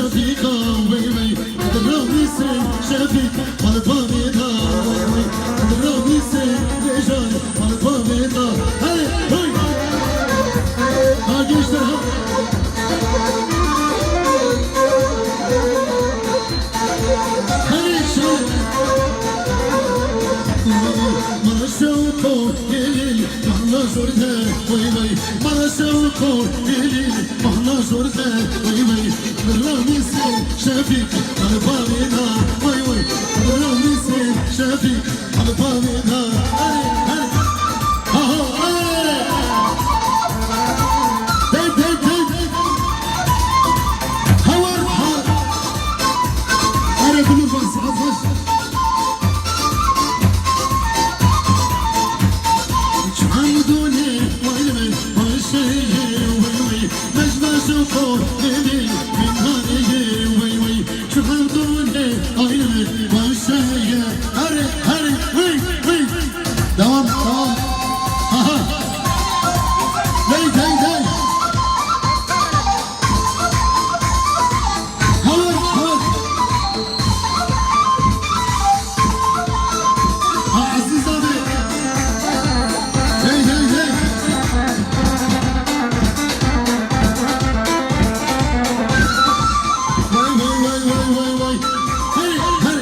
شفيقة وي وي دروني سين شفيق والبابيقة وي وي دروني سين رجال والبابيقة هاي هاي هاجيش درها هاي شوي ما شوفوا الليل مهنا زرته وي وي ما شوفوا الليل مهنا زرته وي وي دروني سين شفيق والبابيقة وي وي دروني سين شفيق والبابيقة هاي هاي ها devam devam aha dey dey dey havur havur ha Aziz abi dey dey dey vay vay hey hey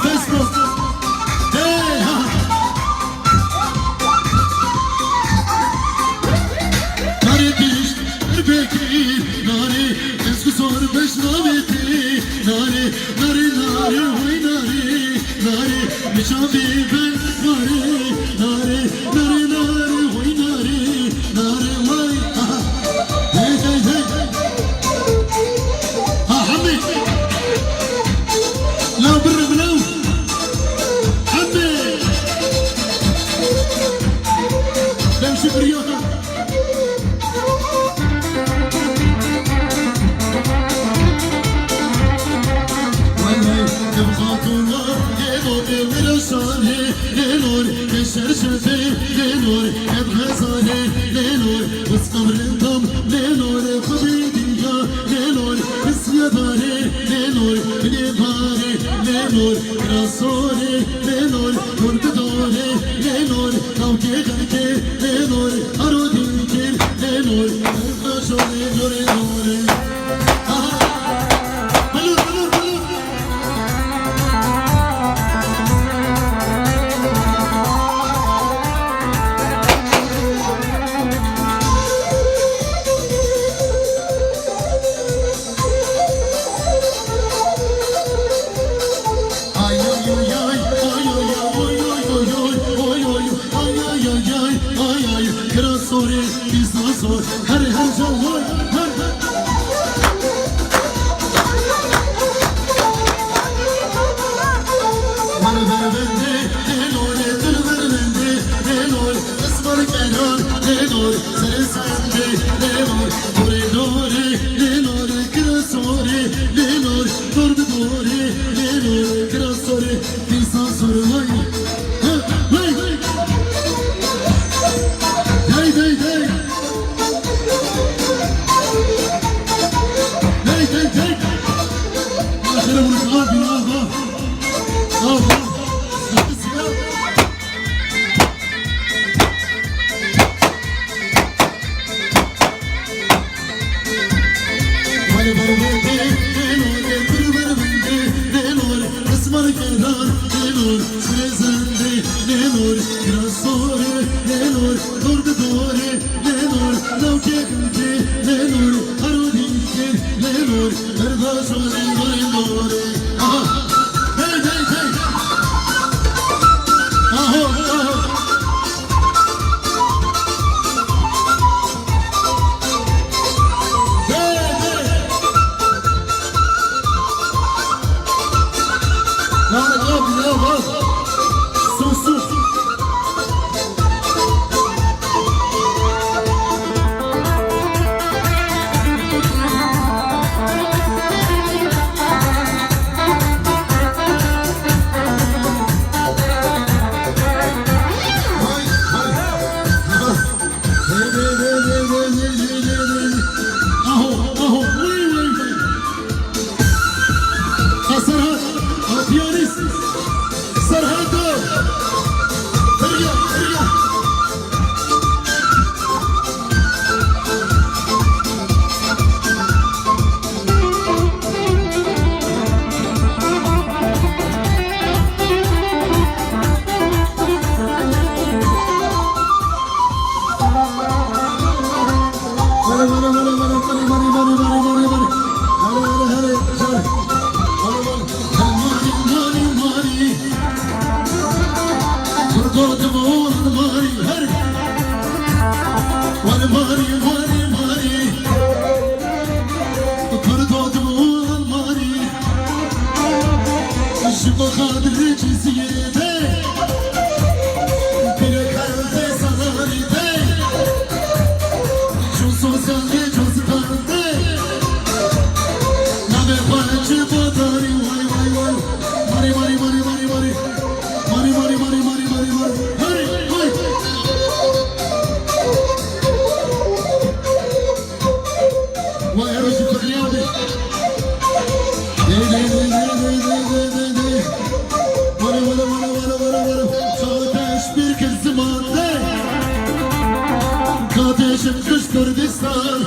Facebook. Hey, ha. Nare diş, bekri, nare, eski sor beş naveti, nare, nare, nare, oy nare, nare, nişabi ben nare, nare, nare, nare, oy nare, nare, vay, ha. Hey, hey, hey. Ha, Hamid. La bir blau. شكريوها واي واي تبغاطونا لنور ورساني لنور كسر شفي لنور ابغزاني لنور وسقمر انتم لنور خبيديا لنور اسياداني لنور بنيباني لنور رسولي لنور مرتدوني لنور كوكي غركي لنور أرودينكي لنور خشوني نوري نوري بلور بلور بلور هر هر جوال هر من بنده لنور دل بنده لنور اسمر کنار لنور سر سنده لنور دوری دوری لنور کراسوری لنور دور دوری لنور کراسوری دیسان سوری وای وای دی دی دی Lenor, Lemur, Erdoğan, Nuri. Aha, hey, hey, hey. Aho, aho. Hey, hey. Lanet abi, ne var? Sus, sus. Kardeşim kız Kürdistan